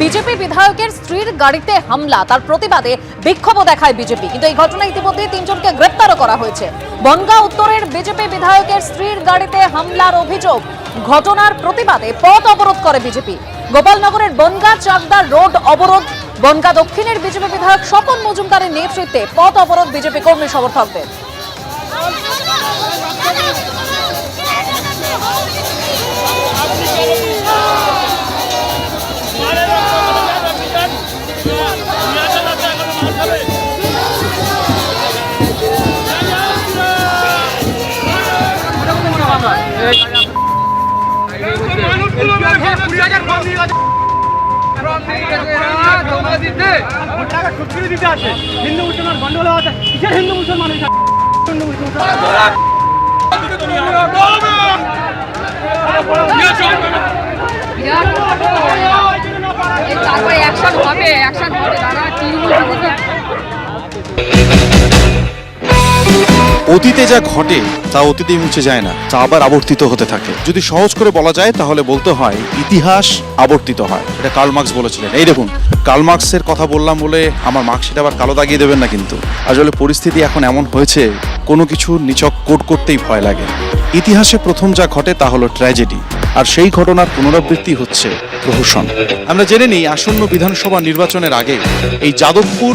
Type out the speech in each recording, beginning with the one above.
BJP বিধায়কের স্ত্রীর গাড়িতে হামলা, তার প্রতিবাদে বিক্ষোভও দেখায় বিজেপি। কিন্তু এই ঘটনায় ইতিমধ্যে 3 জনকে গ্রেপ্তারও করা হয়েছে। বনগাঁ উত্তরের বিজেপি বিধায়কের স্ত্রীর গাড়িতে হামলার অভিযোগ, ঘটনার প্রতিবাদে পথ অবরোধ করে বিজেপি। গোপালনগরের বনগাঁ চাকদার রোড অবরোধ। বনগাঁ দক্ষিণের বিজেপি বিধায়ক স্বপন মজুমদারের নেতৃত্বে পথ অবরোধ বিজেপি কর্মী সমর্থকদের। হিন্দু মুসলমান গন্ডগোল হওয়াতে কিসের হিন্দু মুসলমান তারপরে অ্যাকশন হবে দাদা অতীতে যা ঘটে তা অতীতেই মুছে যায় না, তা আবার আবর্তিত হতে থাকে। যদি সহজ করে বলা যায় তাহলে বলতে হয় ইতিহাস আবর্তিত হয়। এটা কার্ল মার্কস বলেছিলেন। এই দেখুন, কার্ল মার্কসের কথা বললাম বলে আমার মার্কশিট আবার কালো দাগিয়ে দেবেন না কিন্তু। আসলে পরিস্থিতি এখন এমন হয়েছে, কোনো কিছু নিছক কোট করতেই ভয় লাগে। ইতিহাসে প্রথম যা ঘটে তা হলো ট্র্যাজেডি, আর সেই ঘটনার পুনরাবৃত্তি হচ্ছে প্রহসন। আমরা জেনে নিই আসন্ন বিধানসভা নির্বাচনের আগে এই যাদবপুর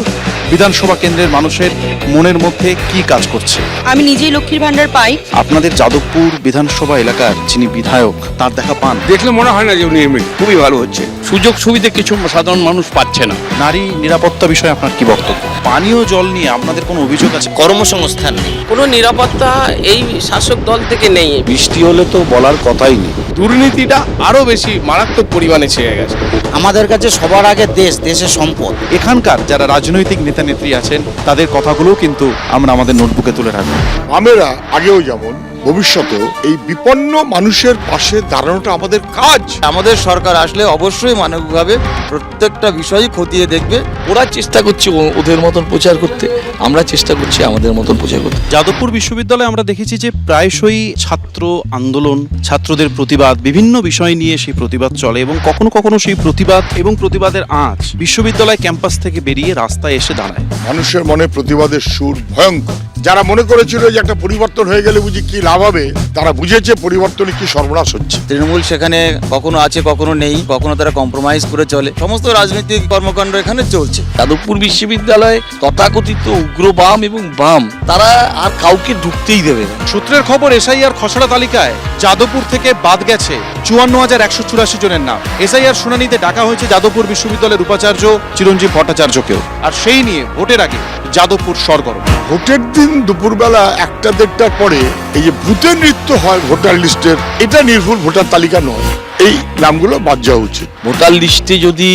বিধানসভা কেন্দ্রের মানুষের মনের মধ্যে কি কাজ করছে। আমি নিজেই লক্ষ্মীর ভান্ডার পাই। আপনাদের যাদবপুর বিধানসভা এলাকার যিনি বিধায়ক, তার দেখা পান? দেখলে মনে হয় না যে উনি খুবই ভালো হচ্ছে। সুযোগ সুবিধা কিছু সাধারণ মানুষ পাচ্ছে না। নারী নিরাপত্তা বিষয়ে আপনার কি বক্তব্য? পানীয় জল নিয়ে আপনাদের কোনো অভিযোগ আছে? কর্মসংস্থান নেই, কোনো নিরাপত্তা এই শাসক দল থেকে নেই। বৃষ্টি হলে তো বলার কথাই নেই। দুর্নীতিটা আরো বেশি মারাত্মক পরিমাণে ছেয়ে গেছে। আমাদের কাছে সবার আগে দেশের সম্পদ। এখানকার যারা রাজনৈতিক নেতা নেত্রী আছেন তাদের কথাগুলোও কিন্তু আমরা আমাদের নোটবুকে তুলে রাখবো। আমরা আগেও যেমন ভবিষ্যতেও এই বিপন্ন মানুষের পাশে দাঁড়ানোটা আমাদের কাজ। আমাদের সরকার আসলে অবশ্যই মানবিকভাবে প্রত্যেকটা বিষয়ই খতিয়ে দেখবে। ওরা চেষ্টা করছে ওদের মতন প্রচার করতে, আমরা চেষ্টা করছি আমাদের মতন প্রচার করতে। যাদবপুর বিশ্ববিদ্যালয়ে আমরা দেখেছি যে প্রায়শই ছাত্র আন্দোলন, ছাত্রদের প্রতিবাদ, বিভিন্ন বিষয় নিয়ে সেই প্রতিবাদ চলে এবং কখনো কখনো সেই প্রতিবাদ এবং প্রতিবাদের আঁচ বিশ্ববিদ্যালয় ক্যাম্পাস থেকে বেরিয়ে রাস্তায় এসে দাঁড়ায়। মানুষের মনে প্রতিবাদের সুর ভয়ঙ্কর। যারা মনে করেছিল যে একটা পরিবর্তন হয়ে গেলে বুঝি কি লাভ হবে, তারা বুঝেছে পরিবর্তনে কি সর্বনাশ হচ্ছে। তৃণমূল সেখানে কখনো আছে, কখনো নেই, কখনো তারা কম্প্রোমাইজ করে চলে। সমস্ত রাজনৈতিক কর্মকাণ্ড এখানে চলছে। যাদবপুর বিশ্ববিদ্যালয় তথাকথিত উগ্রবাম এবং বাম, তারা আর কাউকে ঢুকতেই দেবে না। সূত্রের খবর, এসআইআর খসড়া তালিকায় যাদবপুর থেকে বাদ গেছে 54,184 জনের নাম। এসআইআর শুনানিতে ডাকা হয়েছে যাদবপুর বিশ্ববিদ্যালয়ের উপাচার্য চিরঞ্জীব ভট্টাচার্যকেও। আর সেই নিয়ে ভোটের আগে যাদবপুর সরগরম। ভোটের দিন দুপুরবেলা 1টা-1:30টার পরে এই যে ভূতের নৃত্য হয় ভোটার লিস্টের, এটা নির্ভুল ভোটার তালিকা নয়। এই নামগুলো বাদ যাওয়া উচিত। ভোটার লিস্টে যদি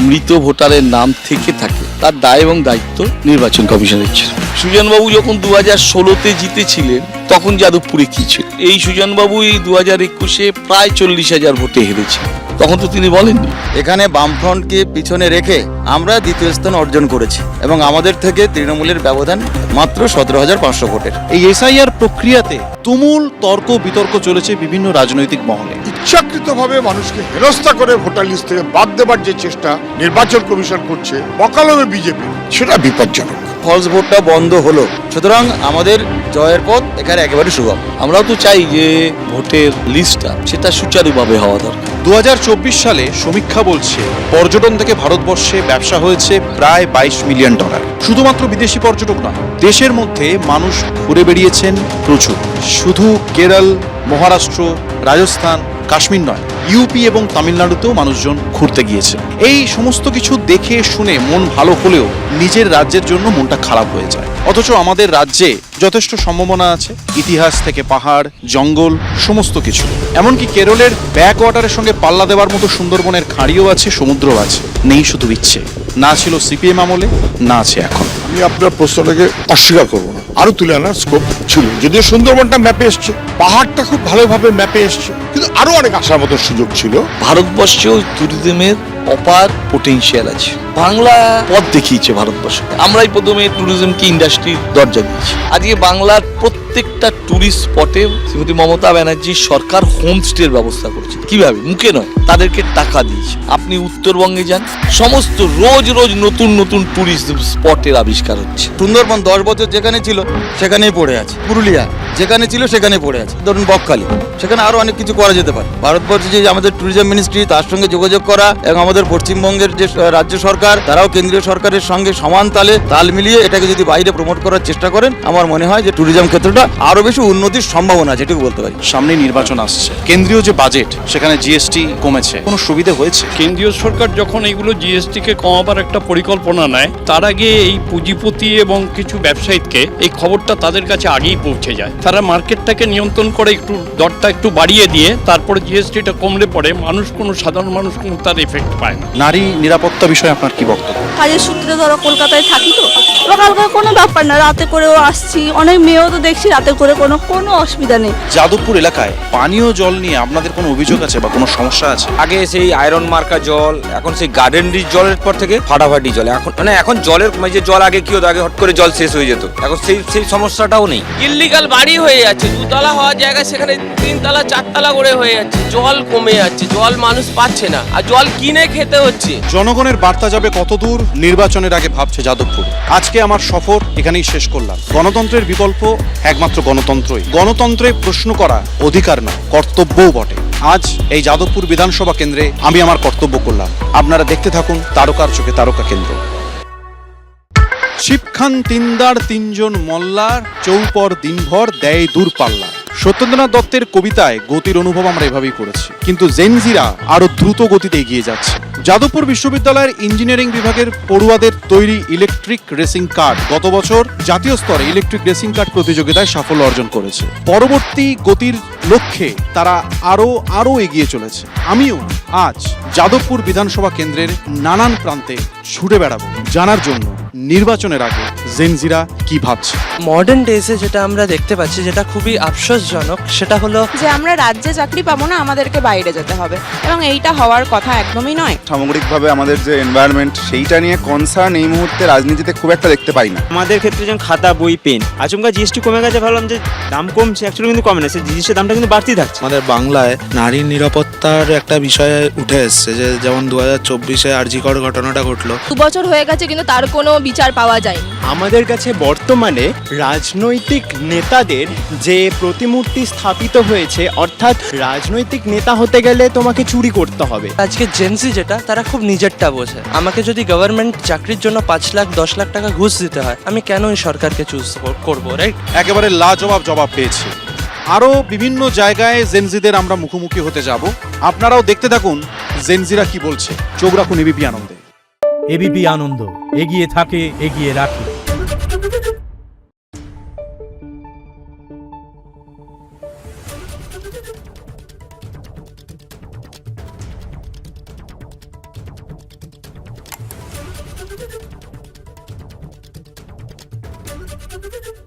মৃত ভোটারের নাম থেকে থাকে তার দায় এবং দায়িত্ব নির্বাচন কমিশনের ছিল। সুজনবাবু যখন 2016-তে জিতেছিলেন তখন যাদবপুরে কি ছিল? এই সুজনবাবু এই 2021-এ প্রায় 40,000 ভোটে হেরেছে, তখন তো তিনি বলেননি। এখানে বামফ্রন্টকে পিছনে রেখে আমরা দ্বিতীয় স্থান অর্জন করেছি এবং আমাদের থেকে তৃণমূলের ব্যবধান মাত্র 17,500 ভোটের। এই এসআইআর প্রক্রিয়াতে তুমুল তর্ক বিতর্ক চলেছে বিভিন্ন রাজনৈতিক মহলে। ইচ্ছাকৃতভাবে মানুষকে হেনস্থা করে ভোটার লিস্ট থেকে বাদ দেবার যে চেষ্টা নির্বাচন কমিশন করছে বকালমে বিজেপি, সেটা বিপজ্জনক। ফলস ভোটটা বন্ধ হলো, সুতরাং আমাদের জয়ের পথ এখানে একেবারে সুগম। আমরাও তো চাই যে ভোটের লিস্টটা সেটা সুচারুভাবে হওয়া দরকার। 2024 সালে সমীক্ষা বলছে পর্যটন থেকে ভারতবর্ষে ব্যবসা হয়েছে প্রায় $22 মিলিয়ন। শুধুমাত্র বিদেশি পর্যটক নয়, দেশের মধ্যে মানুষ ঘুরে বেরিয়েছেন প্রচুর। শুধু কেরল, মহারাষ্ট্র, রাজস্থান, কাশ্মীর নয়, ইউপি এবং তামিলনাড়ুতেও মানুষজন ঘুরতে গিয়েছে। এই সমস্ত কিছু দেখে শুনে মন ভালো হলেও নিজের রাজ্যের জন্য মনটা খারাপ হয়ে যায়। অথচ আমাদের রাজ্যে যথেষ্ট সম্ভাবনা আছে, ইতিহাস থেকে পাহাড়, জঙ্গল, সমস্ত কিছু। এমনকি কেরলের ব্যাক ওয়াটারের সঙ্গে পাল্লা দেওয়ার মতো সুন্দরবনের খাঁড়িও আছে, সমুদ্রও আছে। নেই শুধু ইচ্ছে, না ছিল সিপিএম আমলে, না আছে এখন। আমি আপনার প্রশ্নটাকে অস্বীকার করবো না, আরো তুলে আনার স্কোপ ছিল। যদিও সুন্দরবনটা ম্যাপে এসছে, পাহাড়টা খুব ভালোভাবে ম্যাপে এসছে, কিন্তু আরো অনেক আসার মতো সুযোগ ছিল। ভারতবর্ষেও ট্যুরিজমের অপার পোটেনশিয়াল আছে। বাংলা পথ দেখিয়েছে ভারতবর্ষ। আমরাই প্রথমে ট্যুরিজমকে ইন্ডাস্ট্রির দরজা দিয়েছি। আজকে বাংলার প্রত্যেকটা ট্যুরিস্ট স্পটে শ্রীমতী মমতা ব্যানার্জি সরকার হোমস্টের ব্যবস্থা করছে। কিভাবে? মুখে নয়, তাদেরকে টাকা দিয়েছে। আপনি উত্তরবঙ্গে যান, সমস্ত রোজ রোজ নতুন নতুন ট্যুরিস্ট স্পটের আবিষ্কার হচ্ছে। সুন্দরবন 10 বছর যেখানে ছিল সেখানেই পড়ে আছে। পুরুলিয়া যেখানে ছিল সেখানে পড়ে আছে। ধরুন বকখালি, সেখানে আরো অনেক কিছু করা যেতে পারে। ভারতবর্ষে যে আমাদের ট্যুরিজম মিনিস্ট্রি, তার সঙ্গে যোগাযোগ করা এবং আমাদের পশ্চিমবঙ্গের যে রাজ্য সরকার, তারাও কেন্দ্রীয় সরকারের সঙ্গে সমান তাল মিলিয়ে এটাকে যদি বাইরে প্রমোট করার চেষ্টা করেন, আমার মনে হয় যে ট্যুরিজম ক্ষেত্রটা আরো বেশি উন্নতির সম্ভাবনা আছে, এটুকু বলতে পারি। সামনে নির্বাচন আসছে, কেন্দ্রীয় যে বাজেট সেখানে জিএসটি কমেছে, কোনো সুবিধা হয়েছে? কেন্দ্রীয় সরকার যখন এইগুলো জিএসটি কে কমাবার একটা পরিকল্পনা নেয়, তার আগে এই পুঁজিপতি এবং কিছু ব্যবসায়ীকে এই খবরটা তাদের কাছে আগেই পৌঁছে যায়। তারা মার্কেটটাকে নিয়ন্ত্রণ করে একটু দরটা একটু বাড়িয়ে দিয়ে তারপরে জিএসটিটা কমলে পড়ে সাধারণ মানুষ কোনো তার এফেক্ট পায় না। নারী নিরাপত্তা বিষয়ে আপনার কি বক্তব্য? কাজের সূত্রে ধরো কলকাতায় থাকি, তো সকালকে কোনো ব্যাপার না, রাতে করেও আসছি, অনেক মেয়েও তো দেখছি রাতে করে কোনো অসুবিধা নেই। যাদবপুর এলাকায় পানীয় জল নিয়ে আপনাদের কোনো অভিযোগ আছে বা কোনো সমস্যা আছে? আগে সেই আয়রন মার্কা জল, এখন সেই গার্ডেন রিচ জলের পর থেকে ফাটাফাটি জল। এখন জলের যে জল আগে কি হতো, আগে হট করে জল শেষ হয়ে যেত, এখন সেই সমস্যাটাও নেই। ইল্লিগাল বাড়ি হয়ে যাচ্ছে, 2 তলা হওয়ার জায়গায় সেখানে 3 তলা 4 তলা করে হয়ে যাচ্ছে। জল কমে যাচ্ছে, জল মানুষ পাচ্ছে না, আর জল কিনে খেতে হচ্ছে। জনগণের বার্তা যাবে কতদূর, নির্বাচনের আগে ভাবছে যাদবপুর। আজকে আমার সফর এখানেই শেষ করলাম। গণতন্ত্রের বিকল্প একমাত্র গণতন্ত্রই। গণতন্ত্রে প্রশ্ন করা অধিকার না, কর্তব্যও বটে। আজ এই যাদবপুর বিধানসভা কেন্দ্রে আমি আমার কর্তব্য করলাম। আপনারা দেখতে থাকুন তারকার চোখে তারকা কেন্দ্র। শিবখান তিনদার তিনজন মল্লার, চৌপর দিনভর দেয় দূর পাল্লা। সত্যেন্দ্রনাথ দত্তের কবিতায় গতির অনুভব আমরা এভাবেই করেছি, কিন্তু জেনজিরা আরো দ্রুত গতিতে এগিয়ে যাচ্ছে। যাদবপুর বিশ্ববিদ্যালয়ের ইঞ্জিনিয়ারিং বিভাগের পড়ুয়াদের তৈরি ইলেকট্রিক রেসিং কার গত বছর জাতীয় স্তরে ইলেকট্রিক রেসিং কার প্রতিযোগিতায় সাফল্য অর্জন করেছে। পরবর্তী গতির লক্ষ্যে তারা আরো এগিয়ে চলেছে। আমিও আজ যাদবপুর বিধানসভা কেন্দ্রের নানান প্রান্তে ছুটে বেড়াবো জানার জন্য নির্বাচনের আগে জেনজিরা কি ভাবছে। মডার্ন ডেজে যেটা আমরা দেখতে পাচ্ছি, যেটা খুবই আফসোসজনক, সেটা হলো যে আমরা রাজ্যে চাকরি পাবো না, আমাদেরকে বাইরে যেতে হবে, এবং এইটা হওয়ার কথা একদমই নয়। সামগ্রিকভাবে আমাদের যে এনভায়রনমেন্ট, সেইটা নিয়ে কনসার্ন এই মুহূর্তে রাজনীতিতে খুব একটা দেখতে পাই না। আমাদের ক্ষেত্রে যেমন খাতা, বই, পেন, আচমকা জিএসটি কমে গেছে, ভাবলাম যে দাম কমছে, অ্যাকচুয়ালি কিন্তু কমে না, সেই জিনিসের দামটা কিন্তু বাড়তেই থাকছে। আমাদের বাংলায় নারী নিরাপত্তার একটা বিষয় উঠে এসছে, যে যেমন 2024-এ আরজিকর ঘটনাটা ঘটলো। 2 বছর হয়ে গেছে কিন্তু তার কোনো বিচার পাওয়া যায়নি। আমাদের কাছে বর্তমানে রাজনৈতিক নেতাদের যে প্রতিমূর্তি স্থাপিত হয়েছে, অর্থাৎ রাজনৈতিক নেতা হতে গেলে তোমাকে চুরি করতে হবে। আজকে জেনজি যেটা, তারা খুব নিজেরটা বোঝে। আমাকে যদি গভর্নমেন্ট চাকরির জন্য 5 লাখ 10 লাখ টাকা ঘুষ দিতে হয়, আমি কেন এই সরকারকে চুজ করবো, রাইট? একেবারে লাজবাব জবাব পেয়েছি। আরো বিভিন্ন জায়গায় জেনজিদের আমরা মুখোমুখি হতে যাব। আপনারাও দেখতে থাকুন জেনজিরা কি বলছে। চোখ রাখুন এবিপি আনন্দে। এবিপি আনন্দ, এগিয়ে থাকে, এগিয়ে রাখে। Thank you.